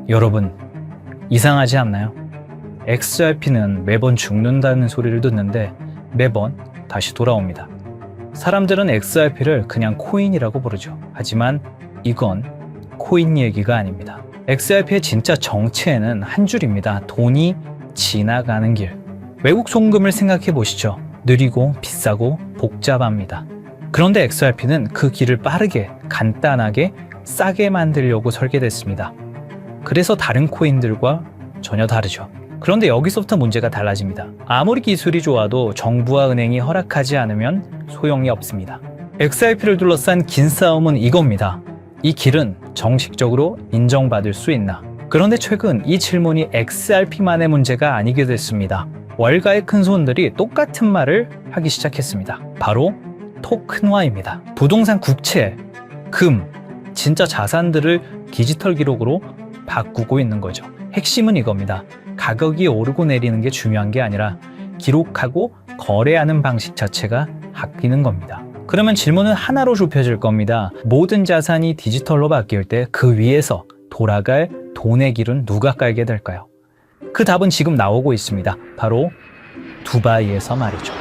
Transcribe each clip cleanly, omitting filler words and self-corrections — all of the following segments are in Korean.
여러분, 이상하지 않나요? XRP는 매번 죽는다는 소리를 듣는데 매번 다시 돌아옵니다. 사람들은 XRP를 그냥 코인이라고 부르죠. 하지만 이건 코인 얘기가 아닙니다. XRP의 진짜 정체는 한 줄입니다. 돈이 지나가는 길. 외국 송금을 생각해 보시죠. 느리고 비싸고 복잡합니다. 그런데 XRP는 그 길을 빠르게, 간단하게, 싸게 만들려고 설계됐습니다. 그래서 다른 코인들과 전혀 다르죠. 그런데 여기서부터 문제가 달라집니다. 아무리 기술이 좋아도 정부와 은행이 허락하지 않으면 소용이 없습니다. XRP를 둘러싼 긴 싸움은 이겁니다. 이 길은 정식적으로 인정받을 수 있나? 그런데 최근 이 질문이 XRP만의 문제가 아니게 됐습니다. 월가의 큰 손들이 똑같은 말을 하기 시작했습니다. 바로 토큰화입니다. 부동산 국채, 금, 진짜 자산들을 디지털 기록으로 바꾸고 있는 거죠. 핵심은 이겁니다. 가격이 오르고 내리는 게 중요한 게 아니라 기록하고 거래하는 방식 자체가 바뀌는 겁니다. 그러면 질문은 하나로 좁혀질 겁니다. 모든 자산이 디지털로 바뀔 때 그 위에서 돌아갈 돈의 길은 누가 깔게 될까요? 그 답은 지금 나오고 있습니다. 바로 두바이에서 말이죠.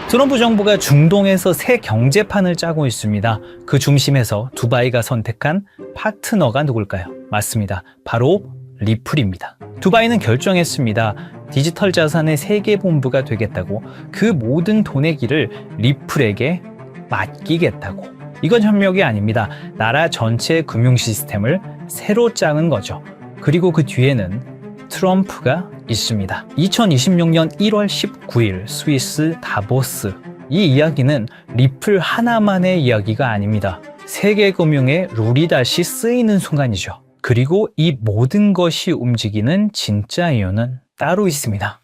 트럼프 정부가 중동에서 새 경제판을 짜고 있습니다. 그 중심에서 두바이가 선택한 파트너가 누굴까요? 맞습니다. 바로 리플입니다. 두바이는 결정했습니다. 디지털 자산의 세계 본부가 되겠다고, 그 모든 돈의 길을 리플에게 맡기겠다고. 이건 협력이 아닙니다. 나라 전체의 금융 시스템을 새로 짜는 거죠. 그리고 그 뒤에는 트럼프가 있습니다. 2026년 1월 19일 스위스 다보스. 이 이야기는 리플 하나만의 이야기가 아닙니다. 세계 금융의 룰이 다시 쓰이는 순간이죠. 그리고 이 모든 것이 움직이는 진짜 이유는 따로 있습니다.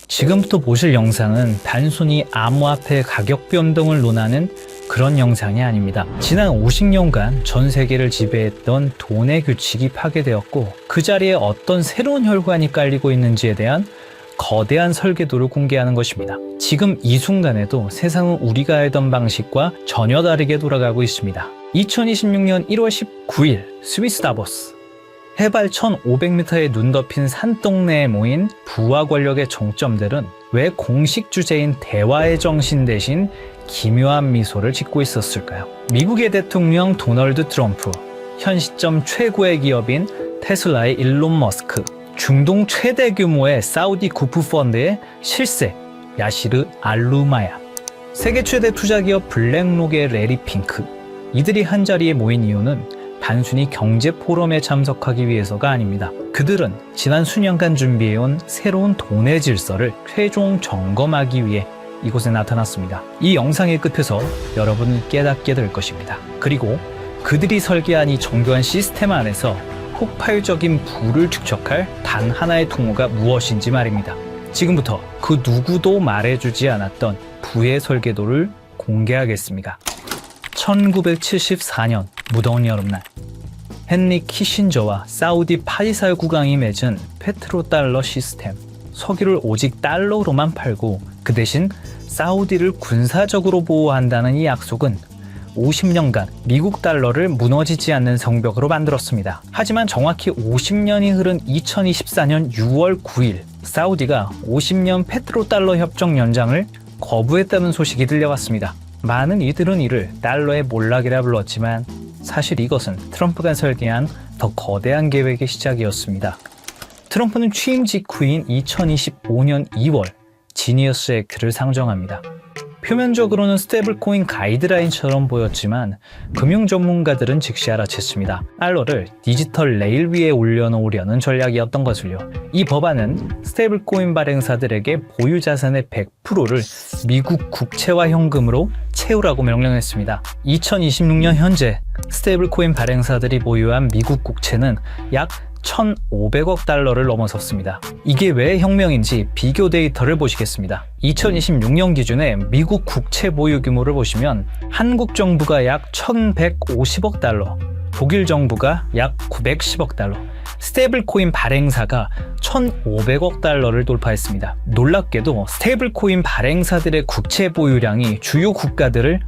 지금부터 보실 영상은 단순히 암호화폐 가격 변동을 논하는 그런 영상이 아닙니다. 지난 50년간 전 세계를 지배했던 돈의 규칙이 파괴되었고, 그 자리에 어떤 새로운 혈관이 깔리고 있는지에 대한 거대한 설계도를 공개하는 것입니다. 지금 이 순간에도 세상은 우리가 알던 방식과 전혀 다르게 돌아가고 있습니다. 2026년 1월 19일 스위스 다보스. 해발 1500m의 눈 덮인 산동네에 모인 부와 권력의 정점들은 왜 공식 주제인 대화의 정신 대신 기묘한 미소를 짓고 있었을까요? 미국의 대통령 도널드 트럼프, 현 시점 최고의 기업인 테슬라의 일론 머스크, 중동 최대 규모의 사우디 구프 펀드의 실세 야시르 알루마야, 세계 최대 투자기업 블랙록의 레리 핑크. 이들이 한자리에 모인 이유는 단순히 경제 포럼에 참석하기 위해서가 아닙니다. 그들은 지난 수년간 준비해온 새로운 돈의 질서를 최종 점검하기 위해 이곳에 나타났습니다. 이 영상의 끝에서 여러분은 깨닫게 될 것입니다. 그리고 그들이 설계한 이 정교한 시스템 안에서 폭발적인 부를 축적할 단 하나의 통로가 무엇인지 말입니다. 지금부터 그 누구도 말해주지 않았던 부의 설계도를 공개하겠습니다. 1974년 무더운 여름날, 헨리 키신저와 사우디 파이살 국왕이 맺은 페트로달러 시스템. 석유를 오직 달러로만 팔고 그 대신 사우디를 군사적으로 보호한다는 이 약속은 50년간 미국 달러를 무너지지 않는 성벽으로 만들었습니다. 하지만 정확히 50년이 흐른 2024년 6월 9일 사우디가 50년 페트로달러 협정 연장을 거부했다는 소식이 들려왔습니다. 많은 이들은 이를 달러의 몰락이라 불렀지만 사실 이것은 트럼프가 설계한 더 거대한 계획의 시작이었습니다. 트럼프는 취임 직후인 2025년 2월 지니어스 액트를 상정합니다. 표면적으로는 스테이블코인 가이드라인처럼 보였지만 금융 전문가들은 즉시 알아챘습니다. 달러를 디지털 레일 위에 올려놓으려는 전략이었던 것을요. 이 법안은 스테이블코인 발행사들에게 보유 자산의 100%를 미국 국채와 현금으로 채우라고 명령했습니다. 2026년 현재 스테이블코인 발행사들이 보유한 미국 국채는 약 1,500억 달러를 넘어섰습니다. 이게 왜 혁명인지 비교 데이터를 보시겠습니다. 2026년 기준의 미국 국채 보유 규모를 보시면 한국 정부가 약 1,150억 달러, 독일 정부가 약 910억 달러, 스테이블코인 발행사가 1,500억 달러를 돌파했습니다. 놀랍게도 스테이블코인 발행사들의 국채 보유량이 주요 국가들을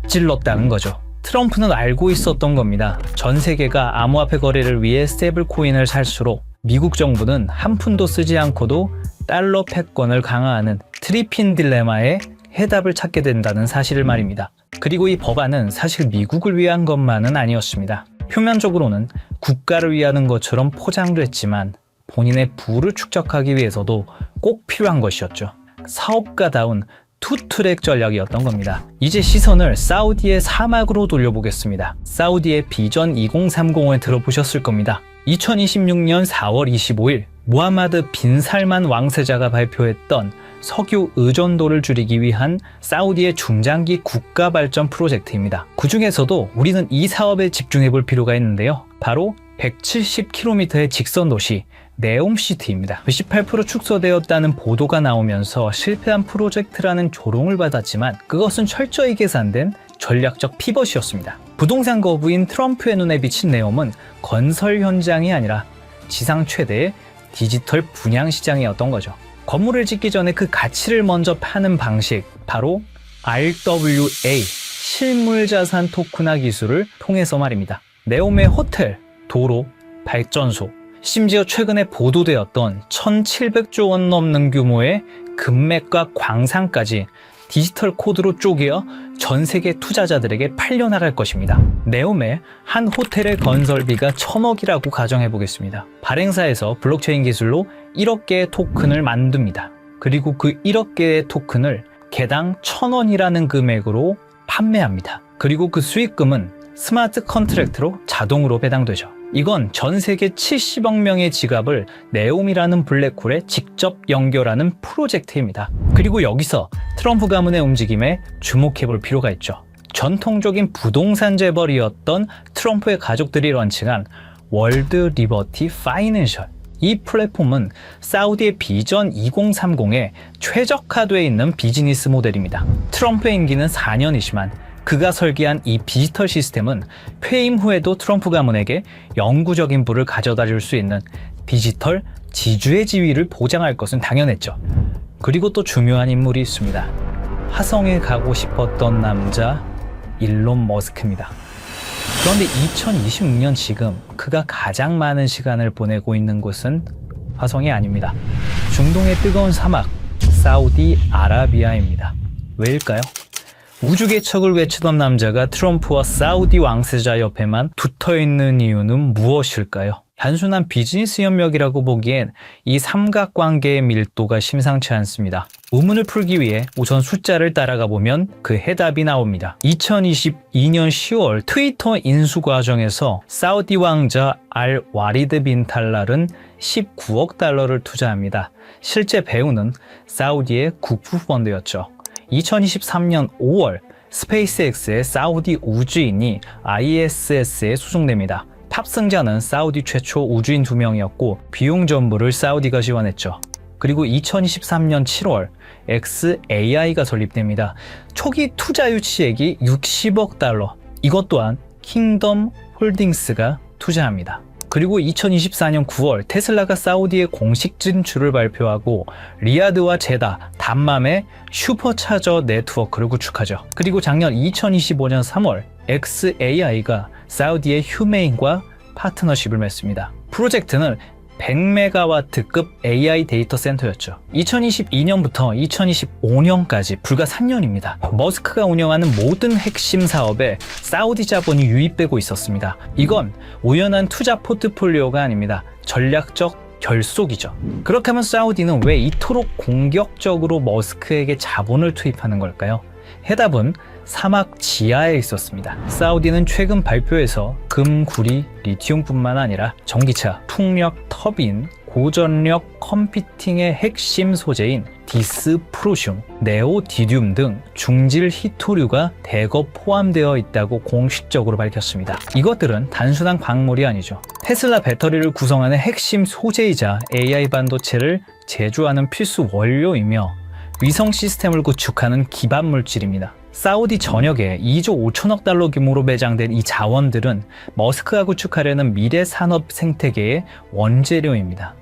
앞질렀다는 거죠. 트럼프는 알고 있었던 겁니다. 전 세계가 암호화폐 거래를 위해 스테이블 코인을 살수록 미국 정부는 한 푼도 쓰지 않고도 달러 패권을 강화하는 트리핀 딜레마에 해답을 찾게 된다는 사실을 말입니다. 그리고 이 법안은 사실 미국을 위한 것만은 아니었습니다. 표면적으로는 국가를 위하는 것처럼 포장됐지만 본인의 부를 축적하기 위해서도 꼭 필요한 것이었죠. 사업가다운 투트랙 전략이었던 겁니다. 이제 시선을 사우디의 사막으로 돌려보겠습니다. 사우디의 비전 2030을 들어보셨을 겁니다. 2026년 4월 25일 무하마드 빈 살만 왕세자가 발표했던 석유 의존도를 줄이기 위한 사우디의 중장기 국가 발전 프로젝트입니다. 그 중에서도 우리는 이 사업에 집중해 볼 필요가 있는데요. 바로 170km의 직선 도시 네옴시티입니다. 18% 축소되었다는 보도가 나오면서 실패한 프로젝트라는 조롱을 받았지만 그것은 철저히 계산된 전략적 피벗이었습니다. 부동산 거부인 트럼프의 눈에 비친 네옴은 건설 현장이 아니라 지상 최대의 디지털 분양 시장이었던 거죠. 건물을 짓기 전에 그 가치를 먼저 파는 방식, 바로 RWA, 실물자산 토큰화 기술을 통해서 말입니다. 네옴의 호텔, 도로, 발전소, 심지어 최근에 보도되었던 1,700조 원 넘는 규모의 금맥과 광산까지 디지털 코드로 쪼개어 전 세계 투자자들에게 팔려나갈 것입니다. 네옴의 한 호텔의 건설비가 1,000억이라고 가정해 보겠습니다. 발행사에서 블록체인 기술로 1억 개의 토큰을 만듭니다. 그리고 그 1억 개의 토큰을 개당 1,000원이라는 금액으로 판매합니다. 그리고 그 수익금은 스마트 컨트랙트로 자동으로 배당되죠. 이건 전 세계 70억 명의 지갑을 네옴이라는 블랙홀에 직접 연결하는 프로젝트입니다. 그리고 여기서 트럼프 가문의 움직임에 주목해 볼 필요가 있죠. 전통적인 부동산 재벌이었던 트럼프의 가족들이 런칭한 월드 리버티 파이낸셜. 이 플랫폼은 사우디의 비전 2030에 최적화되어 있는 비즈니스 모델입니다. 트럼프의 임기는 4년이지만 그가 설계한 이 디지털 시스템은 퇴임 후에도 트럼프 가문에게 영구적인 부를 가져다 줄 수 있는 디지털 지주의 지위를 보장할 것은 당연했죠. 그리고 또 중요한 인물이 있습니다. 화성에 가고 싶었던 남자 일론 머스크입니다. 그런데 2026년 지금 그가 가장 많은 시간을 보내고 있는 곳은 화성이 아닙니다. 중동의 뜨거운 사막 사우디아라비아입니다. 왜일까요? 우주개척을 외치던 남자가 트럼프와 사우디 왕세자 옆에만 붙어있는 이유는 무엇일까요? 단순한 비즈니스 협력이라고 보기엔 이 삼각관계의 밀도가 심상치 않습니다. 의문을 풀기 위해 우선 숫자를 따라가 보면 그 해답이 나옵니다. 2022년 10월 트위터 인수 과정에서 사우디 왕자 알 와리드 빈 탈랄은 19억 달러를 투자합니다. 실제 배우는 사우디의 국부 펀드였죠. 2023년 5월 스페이스X의 사우디 우주인이 ISS에 수송됩니다. 탑승자는 사우디 최초 우주인 2명이었고 비용 전부를 사우디가 지원했죠. 그리고 2023년 7월 xAI가 설립됩니다. 초기 투자 유치액이 60억 달러. 이것 또한 킹덤 홀딩스가 투자합니다. 그리고 2024년 9월 테슬라가 사우디의 공식 진출을 발표하고 리야드와 제다, 담맘의 슈퍼차저 네트워크를 구축하죠. 그리고 작년 2025년 3월 xAI가 사우디의 휴메인과 파트너십을 맺습니다. 프로젝트는 100메가와트급 AI 데이터 센터였죠. 2022년부터 2025년까지 불과 3년입니다. 머스크가 운영하는 모든 핵심 사업에 사우디 자본이 유입되고 있었습니다. 이건 우연한 투자 포트폴리오가 아닙니다. 전략적 결속이죠. 그렇게 하면 사우디는 왜 이토록 공격적으로 머스크에게 자본을 투입하는 걸까요? 해답은 사막 지하에 있었습니다. 사우디는 최근 발표에서 금, 구리, 리튬뿐만 아니라 전기차, 풍력, 터빈, 고전력 컴퓨팅의 핵심 소재인 디스프로슘, 네오디듐 등 중질 히토류가 대거 포함되어 있다고 공식적으로 밝혔습니다. 이것들은 단순한 광물이 아니죠. 테슬라 배터리를 구성하는 핵심 소재이자 AI 반도체를 제조하는 필수 원료이며 위성 시스템을 구축하는 기반 물질입니다. 사우디 전역에 2조 5천억 달러 규모로 매장된 이 자원들은 머스크가 구축하려는 미래 산업 생태계의 원재료입니다.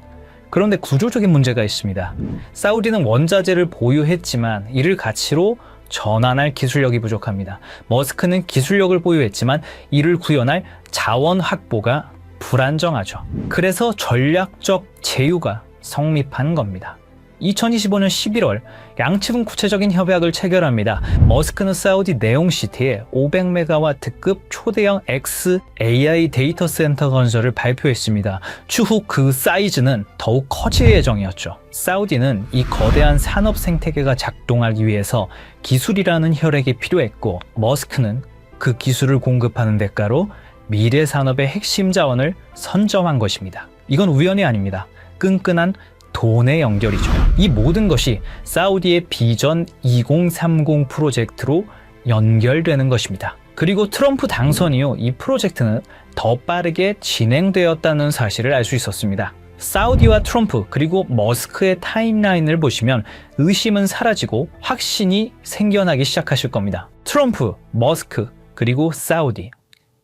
그런데 구조적인 문제가 있습니다. 사우디는 원자재를 보유했지만 이를 가치로 전환할 기술력이 부족합니다. 머스크는 기술력을 보유했지만 이를 구현할 자원 확보가 불안정하죠. 그래서 전략적 제휴가 성립한 겁니다. 2025년 11월 양측은 구체적인 협약을 체결합니다. 머스크는 사우디 네옴시티에 500메가와트급 초대형 XAI 데이터 센터 건설을 발표했습니다. 추후 그 사이즈는 더욱 커질 예정이었죠. 사우디는 이 거대한 산업 생태계가 작동하기 위해서 기술이라는 혈액이 필요했고, 머스크는 그 기술을 공급하는 대가로 미래 산업의 핵심 자원을 선점한 것입니다. 이건 우연이 아닙니다. 끈끈한 돈의 연결이죠. 이 모든 것이 사우디의 비전 2030 프로젝트로 연결되는 것입니다. 그리고 트럼프 당선 이후 이 프로젝트는 더 빠르게 진행되었다는 사실을 알 수 있었습니다. 사우디와 트럼프 그리고 머스크의 타임라인을 보시면 의심은 사라지고 확신이 생겨나기 시작하실 겁니다. 트럼프, 머스크, 그리고 사우디.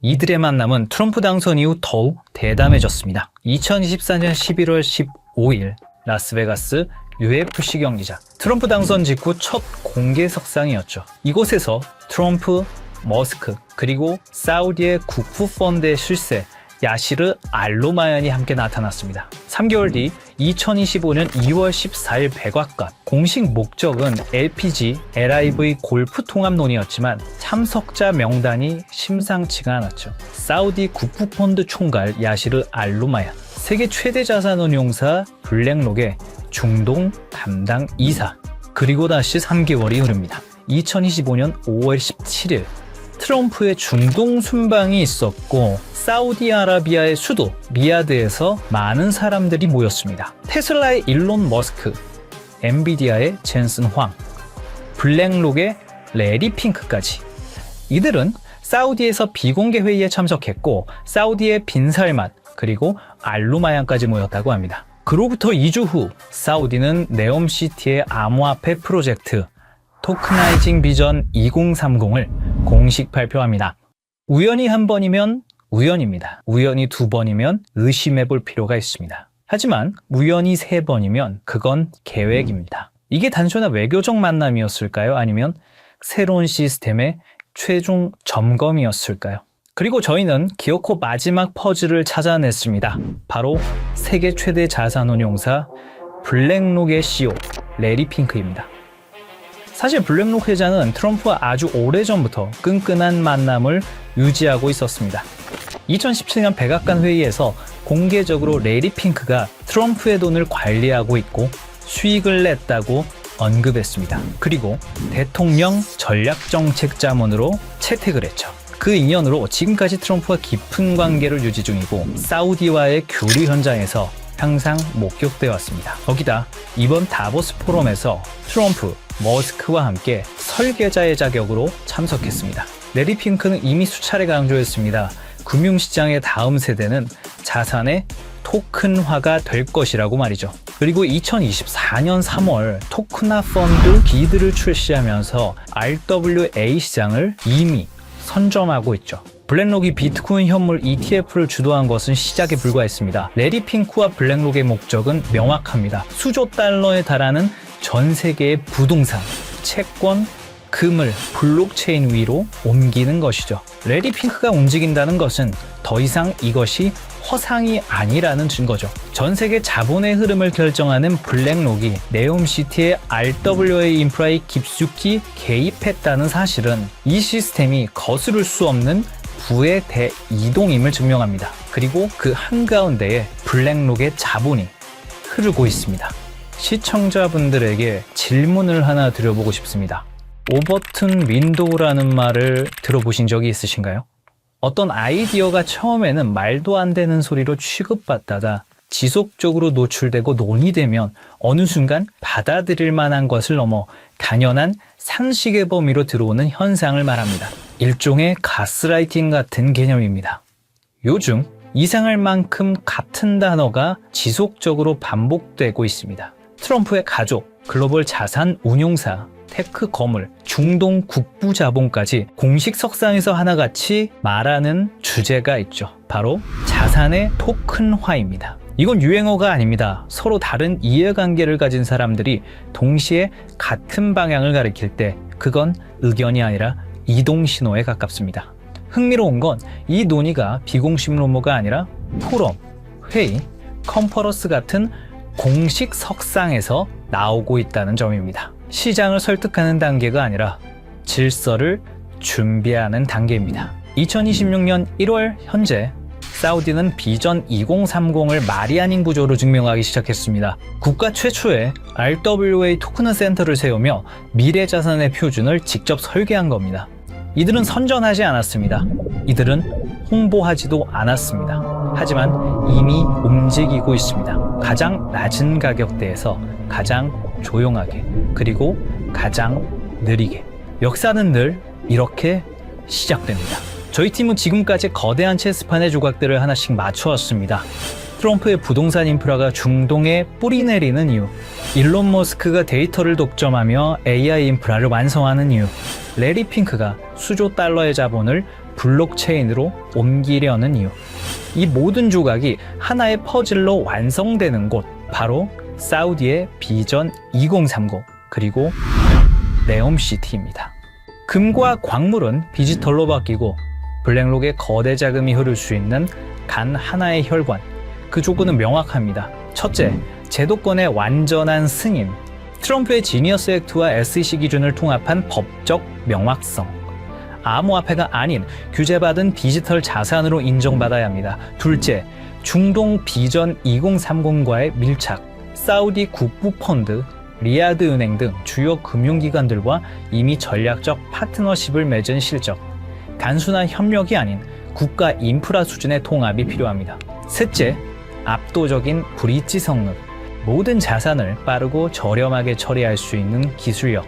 이들의 만남은 트럼프 당선 이후 더욱 대담해졌습니다. 2024년 11월 15일 라스베가스 UFC 경기장. 트럼프 당선 직후 첫 공개 석상이었죠. 이곳에서 트럼프, 머스크, 그리고 사우디의 국부 펀드의 실세 야시르 알로마얀이 함께 나타났습니다. 3개월 뒤 2025년 2월 14일 백악관. 공식 목적은 LPG, LIV 골프 통합론이었지만 참석자 명단이 심상치가 않았죠. 사우디 국부펀드 총괄 야시르 알로마얀, 세계 최대 자산운용사 블랙록의 중동 담당 이사, 그리고 다시 3개월이 흐릅니다. 2025년 5월 17일 트럼프의 중동 순방이 있었고 사우디아라비아의 수도 리야드에서 많은 사람들이 모였습니다. 테슬라의 일론 머스크, 엔비디아의 젠슨 황, 블랙록의 레리 핑크까지. 이들은 사우디에서 비공개 회의에 참석했고 사우디의 빈살맛 그리고 알루마얀까지 모였다고 합니다. 그로부터 2주 후 사우디는 네옴시티의 암호화폐 프로젝트 토크나이징 비전 2030을 공식 발표합니다. 우연히 한 번이면 우연입니다. 우연히 두 번이면 의심해 볼 필요가 있습니다. 하지만 우연히 세 번이면 그건 계획입니다. 이게 단순한 외교적 만남이었을까요? 아니면 새로운 시스템의 최종 점검이었을까요? 그리고 저희는 기어코 마지막 퍼즐을 찾아냈습니다. 바로 세계 최대 자산운용사 블랙록의 CEO 레리 핑크입니다. 사실 블랙록 회장은 트럼프와 아주 오래전부터 끈끈한 만남을 유지하고 있었습니다. 2017년 백악관 회의에서 공개적으로 레리 핑크가 트럼프의 돈을 관리하고 있고 수익을 냈다고 언급했습니다. 그리고 대통령 전략정책자문으로 채택을 했죠. 그 인연으로 지금까지 트럼프와 깊은 관계를 유지 중이고 사우디와의 교류 현장에서 항상 목격되어 왔습니다. 거기다 이번 다보스 포럼에서 트럼프, 머스크와 함께 설계자의 자격으로 참석했습니다. 레리 핑크는 이미 수차례 강조했습니다. 금융시장의 다음 세대는 자산의 토큰화가 될 것이라고 말이죠. 그리고 2024년 3월 토크나 펀드 기드를 출시하면서 RWA 시장을 이미 선점하고 있죠. 블랙록이 비트코인 현물 ETF를 주도한 것은 시작에 불과했습니다. 레리 핑크와 블랙록의 목적은 명확합니다. 수조 달러에 달하는 전 세계의 부동산, 채권, 금을 블록체인 위로 옮기는 것이죠. 레리 핑크가 움직인다는 것은 더 이상 이것이 허상이 아니라는 증거죠. 전 세계 자본의 흐름을 결정하는 블랙록이 네옴시티의 RWA 인프라에 깊숙이 개입했다는 사실은 이 시스템이 거스를 수 없는 부의 대이동임을 증명합니다. 그리고 그 한가운데에 블랙록의 자본이 흐르고 있습니다. 시청자분들에게 질문을 하나 드려보고 싶습니다. 오버튼 윈도우라는 말을 들어보신 적이 있으신가요? 어떤 아이디어가 처음에는 말도 안 되는 소리로 취급받다가 지속적으로 노출되고 논의되면 어느 순간 받아들일 만한 것을 넘어 당연한 상식의 범위로 들어오는 현상을 말합니다. 일종의 가스라이팅 같은 개념입니다. 요즘 이상할 만큼 같은 단어가 지속적으로 반복되고 있습니다. 트럼프의 가족, 글로벌 자산 운용사, 테크 거물, 중동 국부 자본까지 공식 석상에서 하나같이 말하는 주제가 있죠. 바로 자산의 토큰화입니다. 이건 유행어가 아닙니다. 서로 다른 이해관계를 가진 사람들이 동시에 같은 방향을 가리킬 때 그건 의견이 아니라 이동 신호에 가깝습니다. 흥미로운 건 이 논의가 비공식 루머가 아니라 포럼, 회의, 컨퍼런스 같은 공식 석상에서 나오고 있다는 점입니다. 시장을 설득하는 단계가 아니라 질서를 준비하는 단계입니다. 2026년 1월 현재 사우디는 비전 2030을 말이 아닌 구조로 증명하기 시작했습니다. 국가 최초의 RWA 토큰 센터를 세우며 미래 자산의 표준을 직접 설계한 겁니다. 이들은 선전하지 않았습니다. 이들은 홍보하지도 않았습니다. 하지만 이미 움직이고 있습니다. 가장 낮은 가격대에서 가장 조용하게, 그리고 가장 느리게. 역사는 늘 이렇게 시작됩니다. 저희 팀은 지금까지 거대한 체스판의 조각들을 하나씩 맞춰왔습니다. 트럼프의 부동산 인프라가 중동에 뿌리 내리는 이유, 일론 머스크가 데이터를 독점하며 AI 인프라를 완성하는 이유, 레리 핑크가 수조 달러의 자본을 블록체인으로 옮기려는 이유. 이 모든 조각이 하나의 퍼즐로 완성되는 곳, 바로 사우디의 비전 2030, 그리고 네옴시티입니다. 금과 광물은 디지털로 바뀌고 블랙록에 거대 자금이 흐를 수 있는 단 하나의 혈관, 그 조건은 명확합니다. 첫째, 제도권의 완전한 승인. 트럼프의 지니어스 액트와 SEC 기준을 통합한 법적 명확성. 암호화폐가 아닌 규제받은 디지털 자산으로 인정받아야 합니다. 둘째, 중동 비전 2030과의 밀착. 사우디 국부펀드, 리야드 은행 등 주요 금융기관들과 이미 전략적 파트너십을 맺은 실적. 단순한 협력이 아닌 국가 인프라 수준의 통합이 필요합니다. 셋째, 압도적인 브릿지 성능. 모든 자산을 빠르고 저렴하게 처리할 수 있는 기술력.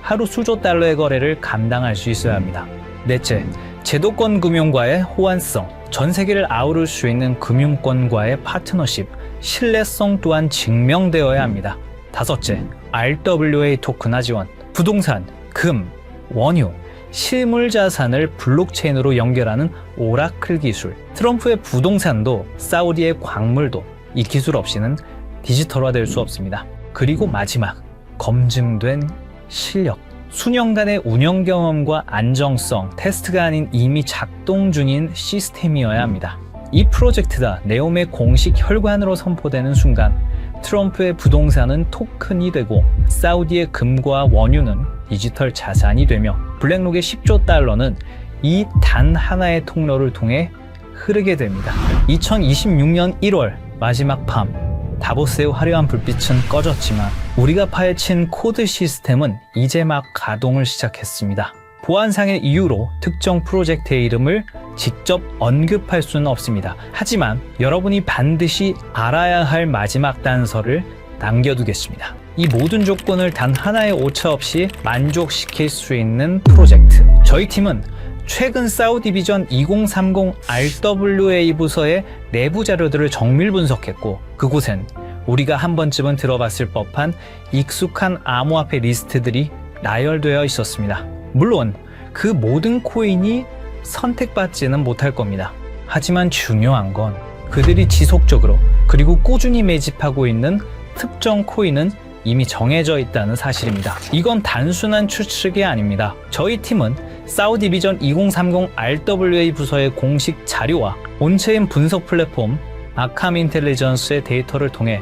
하루 수조 달러의 거래를 감당할 수 있어야 합니다. 넷째, 제도권 금융과의 호환성. 전 세계를 아우를 수 있는 금융권과의 파트너십. 신뢰성 또한 증명되어야 합니다. 다섯째, RWA 토큰화 지원. 부동산, 금, 원유, 실물 자산을 블록체인으로 연결하는 오라클 기술. 트럼프의 부동산도 사우디의 광물도 이 기술 없이는 디지털화될 수 없습니다. 그리고 마지막, 검증된 실력. 수년간의 운영 경험과 안정성, 테스트가 아닌 이미 작동 중인 시스템이어야 합니다. 이 프로젝트가 네옴의 공식 혈관으로 선포되는 순간 트럼프의 부동산은 토큰이 되고 사우디의 금과 원유는 디지털 자산이 되며 블랙록의 10조 달러는 이 단 하나의 통로를 통해 흐르게 됩니다. 2026년 1월 마지막 밤, 다보스의 화려한 불빛은 꺼졌지만 우리가 파헤친 코드 시스템은 이제 막 가동을 시작했습니다. 보안상의 이유로 특정 프로젝트의 이름을 직접 언급할 수는 없습니다. 하지만 여러분이 반드시 알아야 할 마지막 단서를 남겨두겠습니다. 이 모든 조건을 단 하나의 오차 없이 만족시킬 수 있는 프로젝트. 저희 팀은 최근 사우디 비전 2030 RWA 부서의 내부 자료들을 정밀 분석했고, 그곳엔 우리가 한 번쯤은 들어봤을 법한 익숙한 암호화폐 리스트들이 나열되어 있었습니다. 물론 그 모든 코인이 선택받지는 못할 겁니다. 하지만 중요한 건 그들이 지속적으로 그리고 꾸준히 매집하고 있는 특정 코인은 이미 정해져 있다는 사실입니다. 이건 단순한 추측이 아닙니다. 저희 팀은 사우디 비전 2030 RWA 부서의 공식 자료와 온체인 분석 플랫폼 아캄 인텔리전스의 데이터를 통해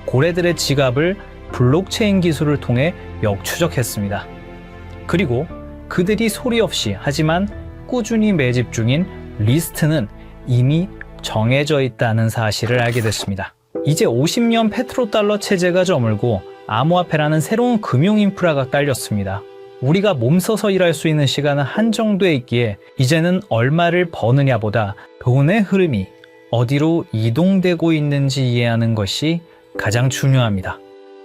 고래들의 지갑을 블록체인 기술을 통해 역추적했습니다. 그리고 그들이 소리 없이 하지만 꾸준히 매집 중인 리스트는 이미 정해져 있다는 사실을 알게 됐습니다. 이제 50년 페트로달러 체제가 저물고 암호화폐라는 새로운 금융 인프라가 깔렸습니다. 우리가 몸서서 일할 수 있는 시간은 한정돼 있기에 이제는 얼마를 버느냐보다 돈의 흐름이 어디로 이동되고 있는지 이해하는 것이 가장 중요합니다.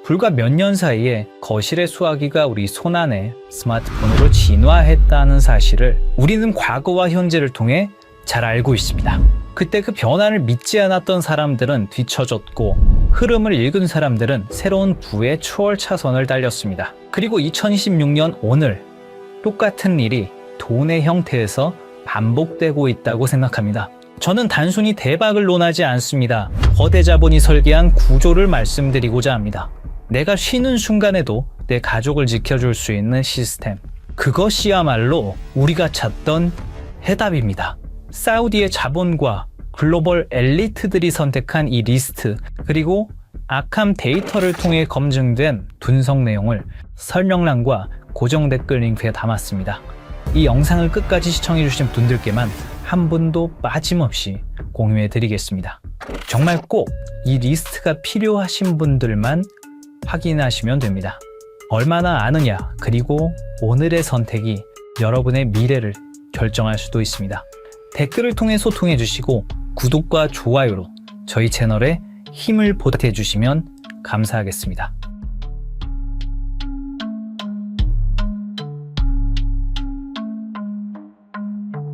불과 몇 년 사이에 거실의 수화기가 우리 손안에 스마트폰으로 진화했다는 사실을 우리는 과거와 현재를 통해 잘 알고 있습니다. 그때 그 변화를 믿지 않았던 사람들은 뒤처졌고 흐름을 읽은 사람들은 새로운 부의 초월 차선을 달렸습니다. 그리고 2026년 오늘 똑같은 일이 돈의 형태에서 반복되고 있다고 생각합니다. 저는 단순히 대박을 논하지 않습니다. 거대 자본이 설계한 구조를 말씀드리고자 합니다. 내가 쉬는 순간에도 내 가족을 지켜줄 수 있는 시스템. 그것이야말로 우리가 찾던 해답입니다. 사우디의 자본과 글로벌 엘리트들이 선택한 이 리스트, 그리고 아캄 데이터를 통해 검증된 분석 내용을 설명란과 고정 댓글 링크에 담았습니다. 이 영상을 끝까지 시청해주신 분들께만 한 분도 빠짐없이 공유해 드리겠습니다. 정말 꼭 이 리스트가 필요하신 분들만 확인하시면 됩니다. 얼마나 아느냐, 그리고 오늘의 선택이 여러분의 미래를 결정할 수도 있습니다. 댓글을 통해 소통해 주시고 구독과 좋아요로 저희 채널에 힘을 보태주시면 감사하겠습니다.